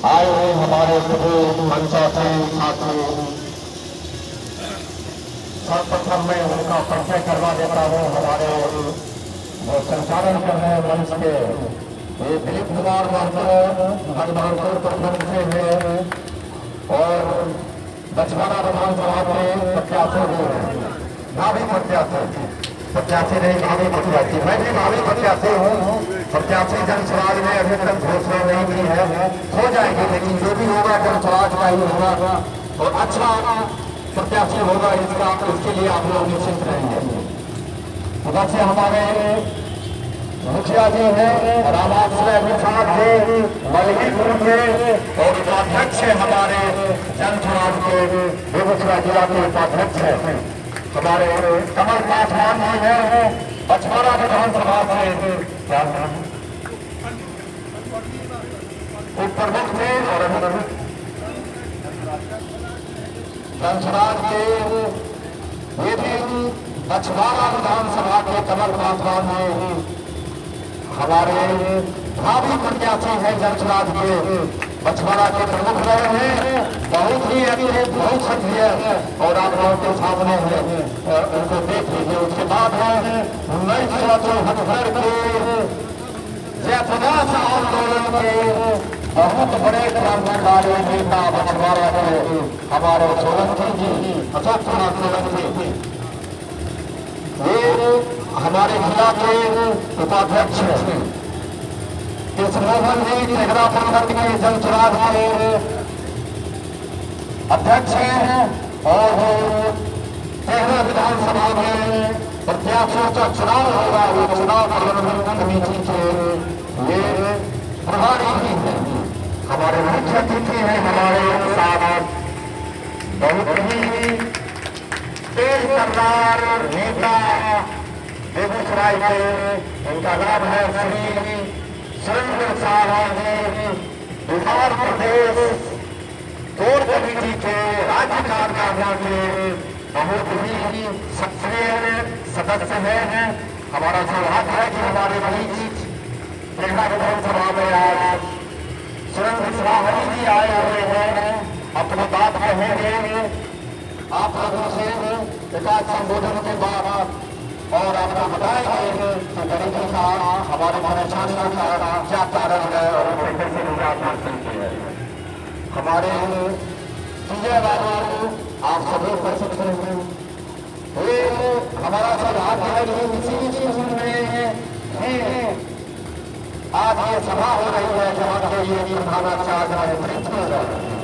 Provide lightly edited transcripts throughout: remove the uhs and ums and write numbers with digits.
आए हुए हमारे सभी पंचायती साथियों, सर्वप्रथम मैं उनका परिचय करवा देता हूँ। हमारे जो संचालन कर रहे हैं मंच के ये दिलीप कुमार महतो भगवानपुर प्रखंड से हैं और बछवाड़ा विधानसभा के प्रत्याशी हैं, भावी प्रत्याशी नहीं भावी प्रत्याशी। मैं भी भावी प्रत्याशी हूँ। प्रत्याशी जनस्वराज में अभी तक घोषणा नहीं की है, हो जाएगी, लेकिन जो भी होगा जनस्वराज का ही होगा और अच्छा प्रत्याशी होगा। इसके लिए आप लोग निश्चिंत रहेंगे। उधर से हमारे मुखिया जी हैं रामाश्रय प्रसाद जी मलहीपुर के और उपाध्यक्ष है हमारे जनस्वराज के बेगूसराय जिला के उपाध्यक्ष है हमारे कमल पासवान जी हैं बछवाड़ा विधानसभा से उप प्रमुख थे और जनस्वराज के ये भी बछवाड़ा विधानसभा के कमल पासवान जी हमारे भावी प्रत्याशी हैं जनस्वराज के बछवाड़ा के प्रमुख रहे हैं। बहुत ही अच्छे, बहुत सक्रिय और आप लोगों के सामने है, उनको देख लीजिए। उसके बाद है 1974 के जयप्रकाश आंदोलन के बहुत बड़े क्रांतिकारी नेता बछवाड़ा के हमारे सोलंकी जी, अशोक कुमार सोलंकी, ये हमारे जिला के उपाध्यक्ष हैं। कृष्णमोहन जी नेहरा प्रखंड के जनस्वराज के अध्यक्ष हैं और नेहरा विधानसभा में प्रत्याशियों का चुनाव होगा। वो चुनाव प्रबंधन समिति के ये प्रभारी भी हैं। हमारे मुख्य अतिथि हैं हमारे साथ बहुत ही तेज तर्रार नेता बेगूसराय के, उनका नाम है श्री सुरेंद्र साहब जी, बिहार प्रदेश कोर कमेटी के राज्य कार्यकारिणी के बहुत ही सक्रिय सदस्य हैं। हमारा सौभाग्य है कि हमारे बीच नेहरा विधानसभा में आज सुरेंद्र साहब जी आए हुए हैं, अपनी बात कहेंगे आप लोगों से विकास संबोधन के बाद और आपको बताएंगे कि गरीबी का हमारे परेशानी का क्या कारण है और कैसे निजात हासिल की है। हमारे विजय बाबू आप सभी उपस्थित हैं। ये हमारा सौभाग्य है कि इसी चीज में आज ये सभा हो रही है जहाँ के ये प्रधानाचार्य नेतृत्व कर रहे हैं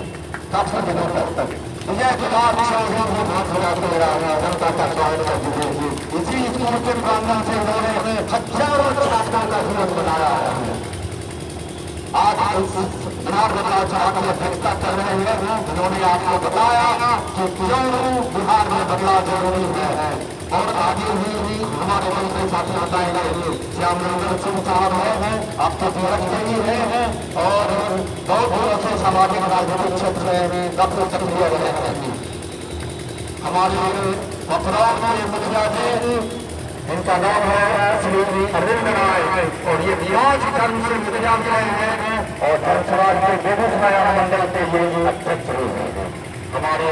काफी दिनों तक। विजय कुमार चौधरी जनता का स्वागत करते हैं। इसी स्कूल के प्रांगण से उन्होंने हजारों छात्रों का जीवन बनाया है। आज इस बिहार विधानसभा की अध्यक्षता कर रहे हैं। उन्होंने आपको बताया कि क्यों बिहार में बदलाव जरूरी है और आगे भी हमारे मंच के साथी बताएंगे। श्यामरंजन सिंह साहब हैं, आपके अध्यक्ष भी हैं और बहुत ही अच्छे सामाजिक राजनीतिक क्षेत्र में काफी सक्रिय रहे हैं। हमारे पथराव के मुखिया जी, इनका नाम है श्री अरविंद राय और ये बिहार कर्म से मुखिया रहे हैं और जनस्वराज के बेगूसराय मंडल के ये अध्यक्ष हैं। हमारे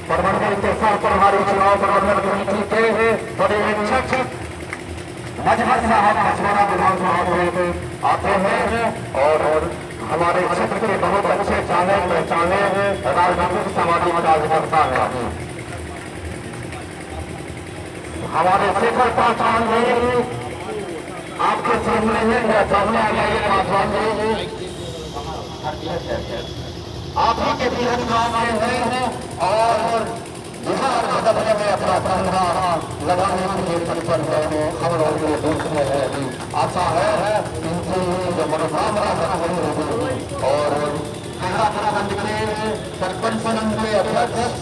प्रबंधन के साथ प्रभारी चुनाव प्रबंधन समिति के बड़े इच्छुक मजहर साहब बछवाड़ा विधानसभा से आते हैं और हमारे क्षेत्र के बहुत अच्छे जाने पहचाने राजनीतिक सामाजिक कार्यकर्ता है। हमारे शेखर पासवान जी आपके सामने है, सामने आ जाइए पासवान जी, आप ही के बिहार गाँव में हैं और बिहार बदलने में अपना पंद्रह लगाने के लिए तत्पर है। हम लोगों के देश में है आशा है इनकी जो मनोकामना पूरी होगी और नेहरा प्रखंड के सरपंच के अध्यक्ष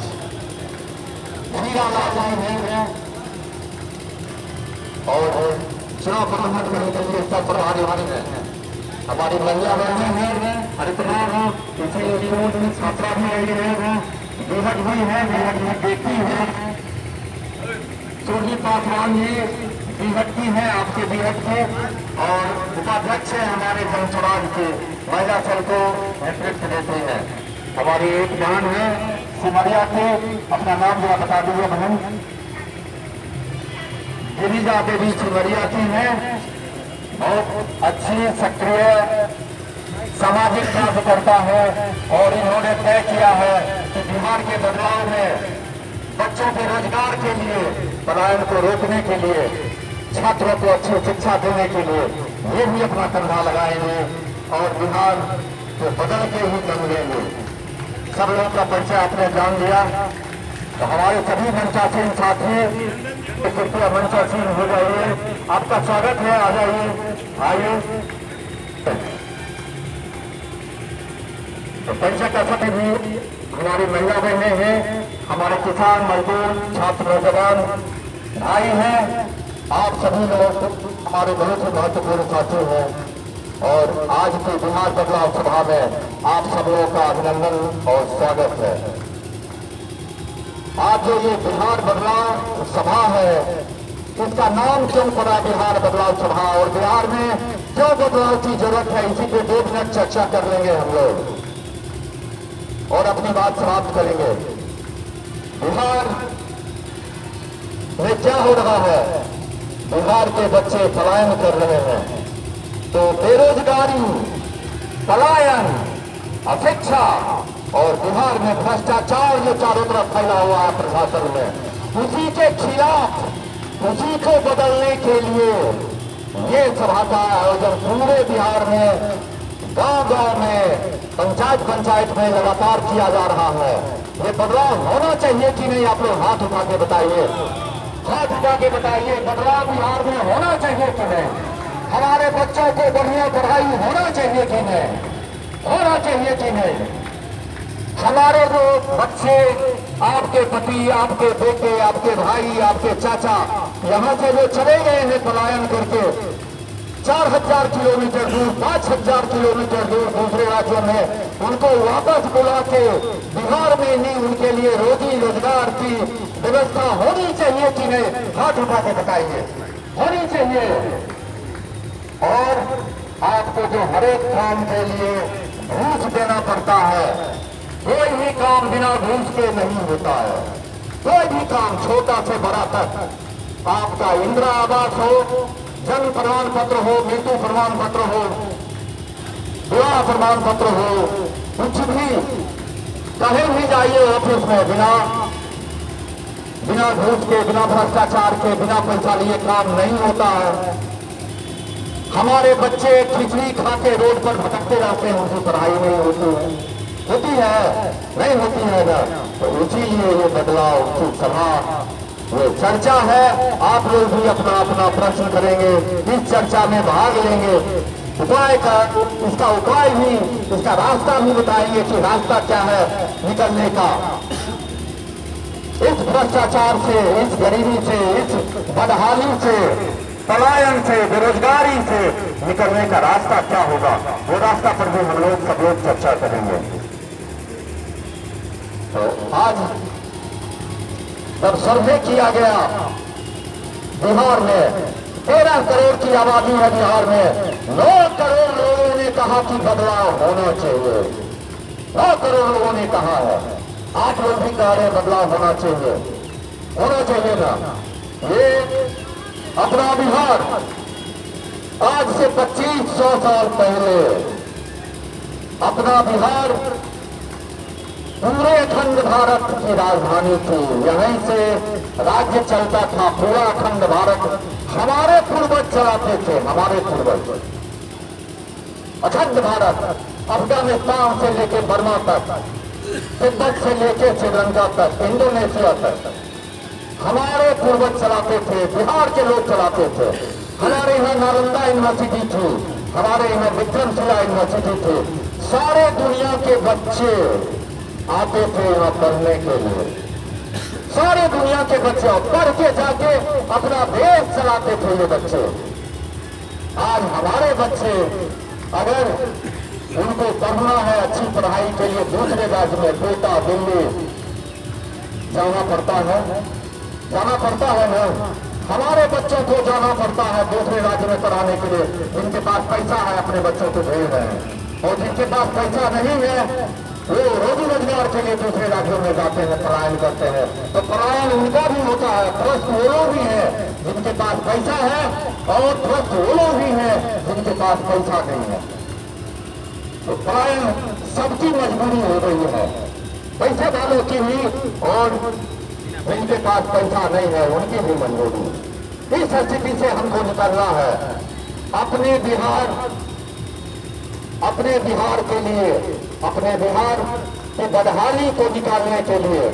हीरालाल जी हैं और चुनाव प्रबंधन समिति के सब प्रभारी हैं। हमारी महिला बहनें हैं, हरिद्वार हैं, इसी छात्रा भी रही है, बेहद भी है, बेहद भी बेटी है। सोनी पासवान जी बेहद की है, आपके बेहद के और उपाध्यक्ष है हमारे जनस्वराज के महिला सेल को नेतृत्व देती है। हमारी एक बहन है सिमरिया की, अपना नाम जरा बता दीजिए बहन। गिरिजा देवी सिमरिया की है, बहुत अच्छी सक्रिय सामाजिक कार्यकर्ता है और इन्होंने तय किया है कि बिहार के बदलाव में बच्चों के रोजगार के लिए, पलायन को रोकने के लिए, छात्रों को अच्छी शिक्षा देने के लिए ये भी अपना कंधा लगाएंगे और बिहार को बदल के ही कर लेंगे। सब लोगों का परिचय आपने जान लिया, तो हमारे सभी मंचासीन साथी कृपया मंचासीन हो जाइए। आपका स्वागत है, आ जाइए, आइए। तो परिचय का सभी भी हमारी महिला बहनें हैं, हमारे किसान मजदूर छात्र नौजवान भाई हैं, आप सभी लोग हमारे बहुत ही महत्वपूर्ण साथी हैं और आज की बिहार बदलाव सभा में आप सब लोगों का अभिनंदन और स्वागत है। आज जो ये बिहार बदलाव सभा है, इसका नाम क्यों पड़ा बिहार बदलाव सभा और बिहार में क्यों बदलाव की जरूरत है, इसी पे 2 मिनट चर्चा कर लेंगे हम लोग और अपनी बात समाप्त करेंगे। बिहार में क्या हो रहा है, बिहार के बच्चे पलायन कर रहे हैं, तो बेरोजगारी, पलायन, अशिक्षा और बिहार में भ्रष्टाचार जो चारों तरफ फैला हुआ है प्रशासन में, उसी के खिलाफ, उसी को बदलने के लिए ये सभा का आयोजन पूरे बिहार में गांव-गांव में, पंचायत में लगातार किया जा रहा है। ये बदलाव होना चाहिए कि नहीं, आप लोग हाथ उठा के बताइए, हाथ उठा के बताइए। बदलाव बिहार में होना चाहिए कि नहीं, हमारे बच्चों को बढ़िया पढ़ाई होना चाहिए कि नहीं, होना चाहिए कि नहीं। हमारे जो बच्चे, आपके पति, आपके बेटे, आपके भाई, आपके चाचा यहाँ से जो चले गए हैं पलायन करके 4000 किलोमीटर दूर, 5000 किलोमीटर दूर दूसरे राज्यों में, उनको वापस बुला के बिहार में ही उनके लिए रोजी रोजगार की व्यवस्था होनी चाहिए कि नहीं, हाथ उठा के बताइए, होनी चाहिए। और आपको जो हर एक काम के लिए घूस देना पड़ता है, कोई भी काम बिना घूस के नहीं होता है, कोई भी काम छोटा से बड़ा तक, आपका इंदिरा आवास हो, जन्म प्रमाण पत्र हो, मृत्यु प्रमाण पत्र हो, विवाह प्रमाण पत्र हो, कुछ भी कहीं भी जाइए ऑफिस में बिना घूस के, बिना भ्रष्टाचार के, बिना पैसा लिए काम नहीं होता है। हमारे बच्चे खिचड़ी खा के रोड पर भटकते रहते हैं, उनकी पढ़ाई नहीं होती है, नहीं होती है ना, तो इसीलिए ये बदलाव की सभा, ये चर्चा है। आप लोग भी अपना अपना प्रश्न करेंगे, इस चर्चा में भाग लेंगे, उपाय का, इसका उपाय भी, इसका रास्ता भी बताएंगे कि रास्ता क्या है निकलने का, इस भ्रष्टाचार से, इस गरीबी से, इस बदहाली से, पलायन से, बेरोजगारी से निकलने का रास्ता क्या होगा, वो रास्ता पर भी हम लोग सब लोग चर्चा करेंगे। तो आज जब सर्वे किया गया बिहार में, 13 करोड़ की आबादी है बिहार में, 9 करोड़ लोगों ने कहा कि बदलाव होना चाहिए, 9 करोड़ लोगों ने कहा है, 8 लोग भी कह रहे बदलाव होना चाहिए, होना चाहिए ना। ये अपना बिहार आज से 2500 साल पहले, अपना बिहार पूरे अखंड भारत की राजधानी थी, यहीं से राज्य चलता था, पूरा अखंड भारत हमारे पूर्वज चलाते थे, हमारे पूर्वज। अखंड भारत, अफगानिस्तान से लेके बर्मा तक, तिब्बत से लेके श्रीलंका तक, इंडोनेशिया तक हमारे पूर्वज चलाते थे, बिहार के लोग चलाते थे। हमारे यहाँ नालंदा यूनिवर्सिटी थी, हमारे यहाँ विक्रमशिला यूनिवर्सिटी थी, सारे दुनिया के बच्चे आते थे यहाँ पढ़ने के लिए, सारे दुनिया के बच्चे पढ़ के जाके अपना देश चलाते थे ये बच्चे। आज हमारे बच्चे अगर उनको पढ़ना है अच्छी पढ़ाई के लिए दूसरे राज्य में, कोटा, दिल्ली जाना पड़ता है ना, हमारे बच्चों को जाना पड़ता है दूसरे राज्य में पढ़ाने के लिए, जिनके पास पैसा है अपने बच्चों को भेज रहे हैं। और जिनके पास पैसा नहीं है वो रोजी रोजगार के लिए दूसरे राज्यों में जाते हैं, पलायन करते हैं। तो पलायन उनका भी होता है। त्रस्त वो लोग भी है जिनके पास पैसा है और त्रस्त वो लोग भी है जिनके पास पैसा नहीं है। तो पलायन सबकी मजबूरी हो गई है, पैसे वालों की भी और जिनके पास पैसा नहीं है उनकी भी मजबूरी। इस स्थिति से हमको निकलना है। अपने बिहार के लिए, अपने बिहार की बदहाली को निकालने के लिए,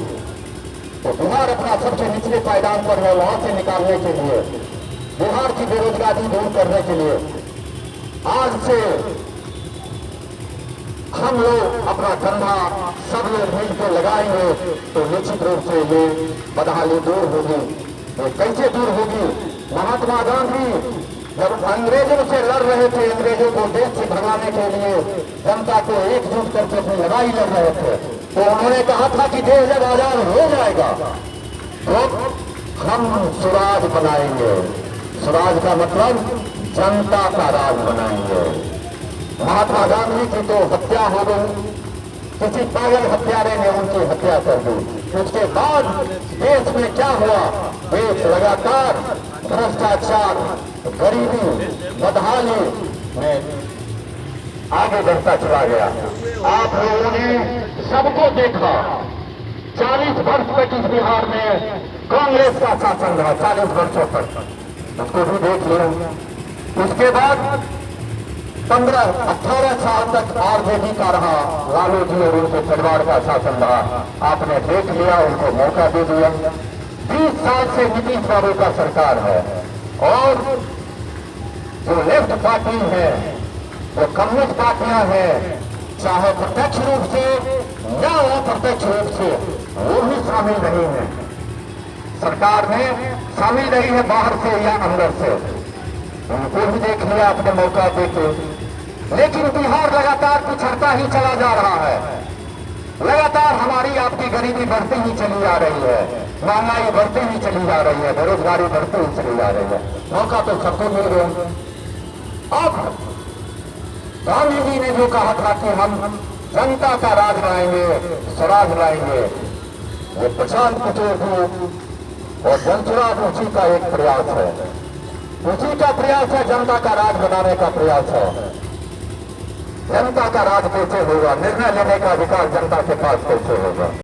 तो बिहार अपना सबसे निचले पायदान पर है, वहां से निकालने के लिए, बिहार की बेरोजगारी दूर करने के लिए आज से हम लोग अपना धंधा सब लोग मिलकर लगाएंगे तो निश्चित रूप से ये बदहाली दूर होगी। ये कैसे दूर होगी? महात्मा गांधी जब अंग्रेजों से लड़ रहे थे, अंग्रेजों को देश से भगाने के लिए जनता को एकजुट करके अपनी लड़ाई लड़ रहे थे, तो उन्होंने कहा था कि देश जब आजाद हो जाएगा तो हम स्वराज बनाएंगे। स्वराज का मतलब जनता का राज बनाएंगे। महात्मा गांधी की तो हत्या हो गई, किसी पागल हत्यारे ने उनकी हत्या कर दी। उसके बाद देश में क्या हुआ? देश लगातार भ्रष्टाचार, गरीबी, बदहाली में आगे बढ़ता चला गया। आप लोगों ने सबको देखा, 40 वर्ष तक इस बिहार में कांग्रेस का शासन रहा, 40 वर्षों तक, उसको भी देख लिया। उसके बाद 15-18 साल तक आरजेडी का रहा, लालू जी और उनके परिवार का शासन रहा। आपने देख लिया, उनको मौका दे दिया। 20 साल से नीतीश बाबू का सरकार है और जो लेफ्ट पार्टी है, जो कम्युनिस्ट पार्टियां हैं, चाहे प्रत्यक्ष रूप से या अप्रत्यक्ष रूप से, वो भी शामिल नहीं है सरकार में, शामिल नहीं है बाहर से या अंदर से। उनको भी देख लिया अपने मौका देके। लेकिन बिहार लगातार पिछड़ता ही चला जा रहा है। लगातार हमारी आपकी गरीबी बढ़ती ही चली जा रही है, महंगाई बढ़ती ही चली जा रही है, बेरोजगारी बढ़ती ही चली जा रही है। मौका तो सबको मिल गया। अब गांधी जी ने जो कहा था कि हम जनता का राज लाएंगे, स्वराज लाएंगे, ये प्रशांत किशोर और जनसुराज उसी का एक प्रयास है, उसी का प्रयास है, जनता का राज बनाने का प्रयास है। जनता का राज कैसे होगा? निर्णय लेने का अधिकार जनता के पास कैसे होगा?